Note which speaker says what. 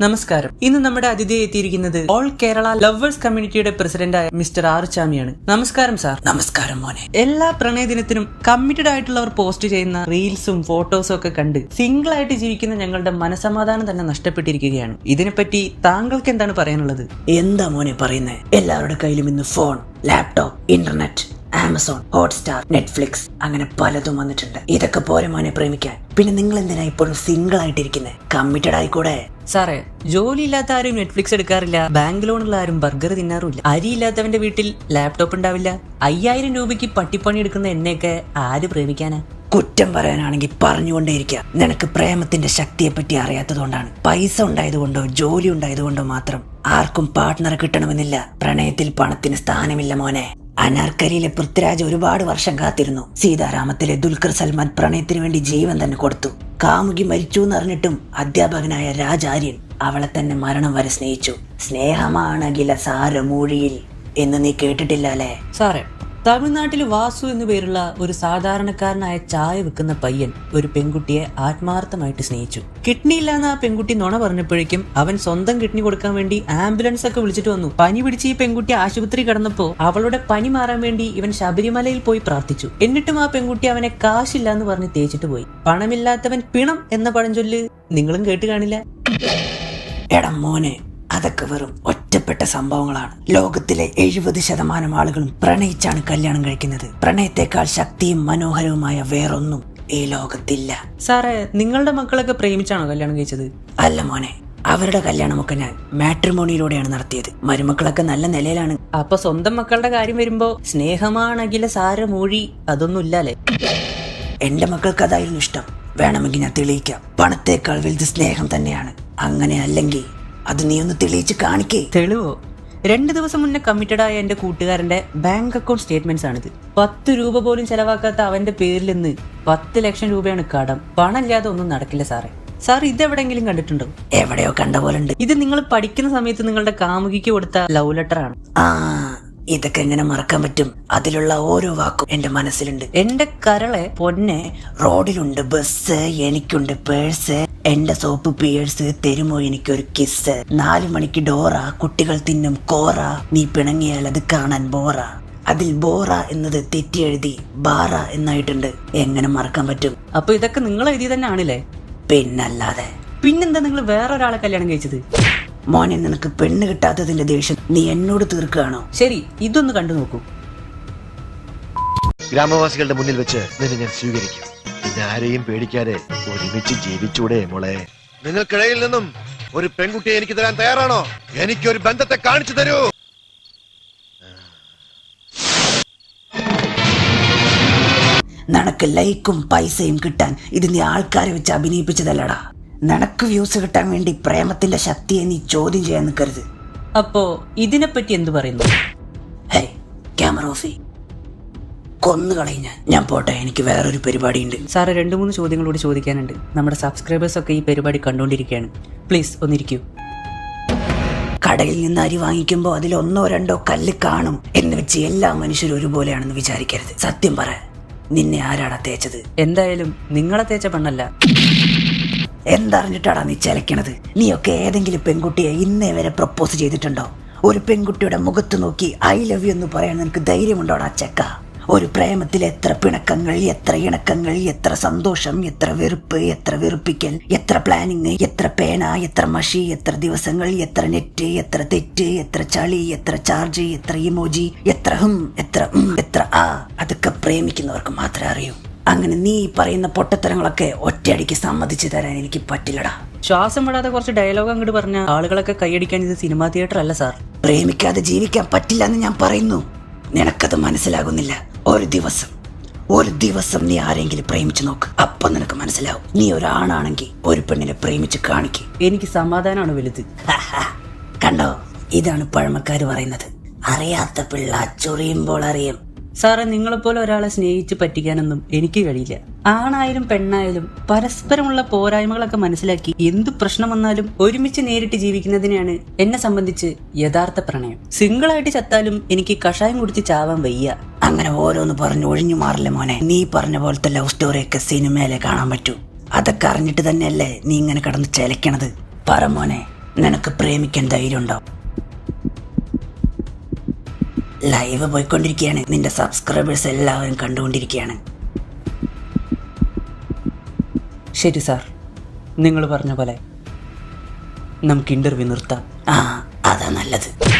Speaker 1: നമസ്കാരം. ഇന്ന് നമ്മുടെ അതിഥിയെ എത്തിയിരിക്കുന്നത് ഓൾ കേരള ലവേഴ്സ് കമ്മ്യൂണിറ്റിയുടെ പ്രസിഡന്റായ മിസ്റ്റർ ആറുചാമിയാണ്. നമസ്കാരം സാർ.
Speaker 2: നമസ്കാരം മോനെ.
Speaker 1: എല്ലാ പ്രണയദിനത്തിനും കമ്മിറ്റഡ് ആയിട്ടുള്ളവർ പോസ്റ്റ് ചെയ്യുന്ന റീൽസും ഫോട്ടോസും ഒക്കെ കണ്ട് സിംഗിൾ ആയിട്ട് ജീവിക്കുന്ന ഞങ്ങളുടെ മനസമാധാനം തന്നെ നഷ്ടപ്പെട്ടിരിക്കുകയാണ്. ഇതിനെപ്പറ്റി താങ്കൾക്ക് എന്താണ് പറയാനുള്ളത്?
Speaker 2: എന്താ മോനെ പറയുന്നേ? എല്ലാവരുടെ കയ്യിലും ഇന്ന് phone, laptop, internet, Amazon, Hotstar, Netflix അങ്ങനെ പലതും വന്നിട്ടുണ്ട്. ഇതൊക്കെ പോരെ മോനെ പ്രേമിക്കാൻ? പിന്നെ നിങ്ങൾ എന്തിനാ ഇപ്പോഴും സിംഗിൾ ആയിട്ടിരിക്കുന്നത്? കമ്മിറ്റഡ് ആയിക്കൂടെ?
Speaker 1: സാറേ, ജോലി ഇല്ലാത്ത ആരും നെറ്റ്ഫ്ലിക്സ് എടുക്കാറില്ല, ബാങ്ക് ലോണുള്ള ആരും ബർഗർ തിന്നാറുമില്ല, അരി ഇല്ലാത്തവന്റെ വീട്ടിൽ ലാപ്ടോപ്പ് ഉണ്ടാവില്ല. 5000 രൂപയ്ക്ക് പട്ടിപ്പണി എടുക്കുന്ന എന്നെയൊക്കെ ആര് പ്രേമിക്കാനാ?
Speaker 2: കുറ്റം പറയാനാണെങ്കിൽ പറഞ്ഞുകൊണ്ടേയിരിക്കുക. നിനക്ക് പ്രേമത്തിന്റെ ശക്തിയെ പറ്റി അറിയാത്തതുകൊണ്ടാണ്. പൈസ ഉണ്ടായതുകൊണ്ടോ ജോലി ഉണ്ടായതുകൊണ്ടോ മാത്രം ആർക്കും പാർട്ട്ണറെ കിട്ടണമെന്നില്ല. പ്രണയത്തിൽ പണത്തിന് സ്ഥാനമില്ല മോനെ. അനാർക്കലിയിലെ പൃഥ്വിരാജ് ഒരുപാട് വർഷം കാത്തിരുന്നു. സീതാരാമത്തിലെ ദുൽഖർ സൽമാൻ പ്രണയത്തിന് വേണ്ടി ജീവൻ തന്നെ കൊടുത്തു. കാമുകി മരിച്ചു എന്നറിഞ്ഞിട്ടും അധ്യാപകനായ രാജാര്യൻ അവളെ തന്നെ മരണം വരെ സ്നേഹിച്ചു. സ്നേഹമാണകില സാരമൂഴിയിൽ എന്ന് നീ കേട്ടിട്ടില്ല അല്ലേ?
Speaker 1: സാറേ, തമിഴ്നാട്ടിൽ വാസു എന്നു പേരുള്ള ഒരു സാധാരണക്കാരനായ ചായ വിൽക്കുന്ന പയ്യൻ ഒരു പെൺകുട്ടിയെ ആത്മാർത്ഥമായിട്ട് സ്നേഹിച്ചു. കിഡ്നി ഇല്ലാന്ന് ആ പെൺകുട്ടി നുണ പറഞ്ഞപ്പോഴേക്കും അവൻ സ്വന്തം കിഡ്നി കൊടുക്കാൻ വേണ്ടി ആംബുലൻസ് ഒക്കെ വിളിച്ചിട്ട് വന്നു. പനി പിടിച്ച് ഈ പെൺകുട്ടി ആശുപത്രി കിടന്നപ്പോ അവളുടെ പനി മാറാൻ വേണ്ടി ഇവൻ ശബരിമലയിൽ പോയി പ്രാർത്ഥിച്ചു. എന്നിട്ടും ആ പെൺകുട്ടി അവനെ കാശില്ല എന്ന് പറഞ്ഞ് തേച്ചിട്ട് പോയി. പണമില്ലാത്തവൻ പിണം എന്ന പഴഞ്ചൊല്ല് നിങ്ങളും കേട്ട് കാണില്ല.
Speaker 2: എടാ മോനെ, അതൊക്കെ വെറും ഒറ്റപ്പെട്ട സംഭവങ്ങളാണ്. ലോകത്തിലെ 70% ആളുകളും പ്രണയിച്ചാണ് കല്യാണം കഴിക്കുന്നത്. പ്രണയത്തെക്കാൾ ശക്തിയും മനോഹരവുമായ വേറൊന്നും ഈ ലോകത്തില്ല.
Speaker 1: സാറേ, നിങ്ങളുടെ മക്കളൊക്കെ പ്രേമിച്ചാണോ കല്യാണം കഴിച്ചത്?
Speaker 2: അല്ല മോനെ, അവരുടെ കല്യാണമൊക്കെ ഞാൻ മാട്രിമോണിയിലൂടെയാണ് നടത്തിയത്. മരുമക്കളൊക്കെ നല്ല നിലയിലാണ്.
Speaker 1: അപ്പൊ സ്വന്തം മക്കളുടെ കാര്യം വരുമ്പോ സ്നേഹമാണകില സാരമൂഴി അതൊന്നും ഇല്ലല്ലേ?
Speaker 2: എന്റെ മക്കൾക്ക് അതായിരുന്നു ഇഷ്ടം. വേണമെങ്കിൽ ഞാൻ തെളിയിക്കാം. പണത്തേക്കാൾ വലുത് സ്നേഹം തന്നെയാണ്. അങ്ങനെ അല്ലെങ്കിൽ അത് നീ ഒന്ന് തെളിയിച്ച് കാണിക്കേ.
Speaker 1: തെളിവോ? 2 ദിവസം മുന്നേ കമ്മിറ്റഡ് ആയ എന്റെ കൂട്ടുകാരന്റെ ബാങ്ക് അക്കൗണ്ട് സ്റ്റേറ്റ്മെന്റ്സ് ആണിത്. 10 രൂപ പോലും ചെലവാക്കാത്ത അവന്റെ പേരിൽ നിന്ന് 10 ലക്ഷം രൂപയാണ് കടം. പണമില്ലാതെ ഒന്നും നടക്കില്ല സാറേ. സാർ ഇതെവിടെങ്കിലും കണ്ടിട്ടുണ്ടോ?
Speaker 2: എവിടെയോ കണ്ട പോലുണ്ട്.
Speaker 1: ഇത് നിങ്ങൾ പഠിക്കുന്ന സമയത്ത് നിങ്ങളുടെ കാമുകിക്ക് കൊടുത്ത ലവ് ലെറ്റർ ആണ്.
Speaker 2: ഇതൊക്കെ എങ്ങനെ മറക്കാൻ പറ്റും? അതിലുള്ള ഓരോ വാക്കും എന്റെ മനസ്സിലുണ്ട്.
Speaker 1: എന്റെ കരളെ പൊന്നെ,
Speaker 2: റോഡിലുണ്ട് ബസ്, എനിക്കുണ്ട് പേഴ്സ്, എന്റെ സോപ്പ് പിയേഴ്സ്, തരുമോ എനിക്കൊരു കിസ്, 4 മണിക്ക് ഡോറ, കുട്ടികൾ തിന്നും കോറ, നീ പിണങ്ങിയാൽ അത് കാണാൻ ബോറ. അതിൽ ബോറ എന്നത് തെറ്റി എഴുതി ബാറ എന്നായിട്ടുണ്ട്. എങ്ങനെ മറക്കാൻ പറ്റും?
Speaker 1: അപ്പൊ ഇതൊക്കെ നിങ്ങൾ എഴുതി തന്നെ ആണില്ലേ?
Speaker 2: പിന്നല്ലാതെ.
Speaker 1: പിന്നെന്താ നിങ്ങൾ വേറൊരാളെ കല്യാണം കഴിച്ചത്?
Speaker 2: മോനെ, നിനക്ക് പെണ്ണ് കിട്ടാത്തതിന്റെ ദേഷ്യം നീ എന്നോട് തീർക്കുകയാണോ?
Speaker 1: ശരി, ഇതൊന്ന് കണ്ടു നോക്കൂ.
Speaker 3: ഗ്രാമവാസികളുടെ മുന്നിൽ വെച്ച് നിന്നെ ഞാൻ സ്വീകരിക്കും. പിന്നെ ആരെയും പേടിക്കാതെ ഒരുമിച്ച് ജീവിച്ചൂടെ മോളെ? നിങ്ങൾക്കിടയിൽ നിന്നും ഒരു പെൺകുട്ടിയെ എനിക്ക് തരാൻ തയ്യാറാണോ? എനിക്കൊരു ബന്ധത്തെ കാണിച്ചു തരൂ.
Speaker 2: നിനക്ക് ലൈക്കും പൈസയും കിട്ടാൻ ഇത് നീ ആൾക്കാരെ വെച്ച് അഭിനയിപ്പിച്ചതല്ലടാ. നിനക്ക് വ്യൂസ് കിട്ടാൻ വേണ്ടി പ്രേമത്തിന്റെ ശക്തിയെ നീ ചോദ്യം ചെയ്യാൻ നിൽക്കരുത്.
Speaker 1: അപ്പോ ഇതിനെപ്പറ്റി എന്തു പറയുന്നു?
Speaker 2: ഹേ, ക്യാമറ ഓഫ് ചെയ്യ്. കൊന്നുകളയും ഞാൻ പോട്ടെ, എനിക്ക് വേറൊരു പരിപാടി ഉണ്ട്.
Speaker 1: സാറ് 2-3 ചോദ്യങ്ങളോട് ചോദിക്കാനുണ്ട്. നമ്മുടെ സബ്സ്ക്രൈബേഴ്സ് ഒക്കെ ഈ പരിപാടി കണ്ടുകൊണ്ടിരിക്കുകയാണ്. പ്ലീസ് ഒന്നിരിക്കൂ.
Speaker 2: കടയിൽ നിന്ന് അരി വാങ്ങിക്കുമ്പോൾ അതിൽ 1-2 കല്ല് കാണും എന്ന് വെച്ച് എല്ലാ മനുഷ്യരും ഒരുപോലെയാണെന്ന് വിചാരിക്കരുത്. സത്യം പറ, നിന്നെ ആരാടാ തേച്ചത്?
Speaker 1: എന്തായാലും നിങ്ങളെ തേച്ച പെണ്ണല്ല.
Speaker 2: എന്തറിഞ്ഞിട്ടാടാ നീ ചലക്കണത്? നീയൊക്കെ ഏതെങ്കിലും പെൺകുട്ടിയെ ഇന്നേ വരെ പ്രപ്പോസ് ചെയ്തിട്ടുണ്ടോ? ഒരു പെൺകുട്ടിയുടെ മുഖത്ത് നോക്കി ഐ ലവ് യു എന്ന് പറയാൻ നിനക്ക് ധൈര്യമുണ്ടോടാ ചെക്ക? ഒരു പ്രേമത്തിൽ എത്ര പിണക്കങ്ങൾ, എത്ര ഇണക്കങ്ങൾ, എത്ര സന്തോഷം, എത്ര വെറുപ്പ്, എത്ര വെറുപ്പിക്കൽ, എത്ര പ്ലാനിങ്, എത്ര പേന, എത്ര മഷി, എത്ര ദിവസങ്ങൾ, എത്ര നെറ്റ്, എത്ര തെറ്റ്, എത്ര ചളി, എത്ര ചാർജ്, എത്ര ഇമോജി, എത്ര എത്ര അതൊക്കെ പ്രേമിക്കുന്നവർക്ക് മാത്രമേ അറിയൂ. അങ്ങനെ നീ പറയുന്ന പൊട്ടത്തരങ്ങളൊക്കെ ഒറ്റയടിക്ക് സമ്മതിച്ചു തരാൻ എനിക്ക് പറ്റില്ലടാ.
Speaker 1: ശ്വാസം വിടാതെ കുറച്ച് ഡയലോഗ് അങ്ങോട്ട് പറഞ്ഞ ആളുകളൊക്കെ കൈയടിക്കാൻ ഇത് സിനിമാ തിയേറ്റർ അല്ല സാർ.
Speaker 2: പ്രേമിക്കാതെ ജീവിക്കാൻ പറ്റില്ല എന്ന് ഞാൻ പറയുന്നു. നിനക്കത് മനസ്സിലാകുന്നില്ല. ഒരു ദിവസം നീ ആരെങ്കിലും പ്രേമിച്ചു നോക്ക്. അപ്പൊ നിനക്ക് മനസ്സിലാവും. നീ ഒരാണാണെങ്കിൽ ഒരു പെണ്ണിനെ പ്രേമിച്ച് കാണിക്ക്.
Speaker 1: എനിക്ക് സമാധാനമാണ് വലുത്.
Speaker 2: കണ്ടോ, ഇതാണ് പഴമക്കാര് പറയുന്നത്, അറിയാത്ത പിള്ള ചൊറിയുമ്പോൾ അറിയും.
Speaker 1: സാറേ, നിങ്ങളെപ്പോലെ ഒരാളെ സ്നേഹിച്ച് പറ്റിക്കാനൊന്നും എനിക്ക് കഴിയില്ല. ആണായാലും പെണ്ണായാലും പരസ്പരമുള്ള പോരായ്മകളൊക്കെ മനസ്സിലാക്കി എന്തു പ്രശ്നം വന്നാലും ഒരുമിച്ച് നേരിട്ട് ജീവിക്കുന്നതിനെയാണ് എന്നെ സംബന്ധിച്ച് യഥാർത്ഥ പ്രണയം. സിംഗിളായിട്ട് ചത്താലും എനിക്ക് കഷായം കുടിച്ച് ചാവാൻ വയ്യ.
Speaker 2: അങ്ങനെ ഓരോന്ന് പറഞ്ഞ് ഒഴിഞ്ഞു മാറില്ല മോനെ. നീ പറഞ്ഞ പോലത്തെ ലവ് സ്റ്റോറിയൊക്കെ സിനിമയിലെ കാണാൻ പറ്റൂ. അതൊക്കെ അറിഞ്ഞിട്ട് തന്നെയല്ലേ നീ ഇങ്ങനെ കിടന്ന് ചലക്കണത്? പറ മോനെ, നിനക്ക് പ്രേമിക്കാൻ ധൈര്യമുണ്ടോ? ലൈവ് പോയിക്കൊണ്ടിരിക്കുകയാണ്, നിന്റെ സബ്സ്ക്രൈബേഴ്സ് എല്ലാവരും കണ്ടുകൊണ്ടിരിക്കുകയാണ്.
Speaker 1: ശരി സാർ, നിങ്ങൾ പറഞ്ഞ പോലെ നമുക്ക് ഇന്റർവ്യൂ നിർത്താം.
Speaker 2: ആ, അതാ നല്ലത്.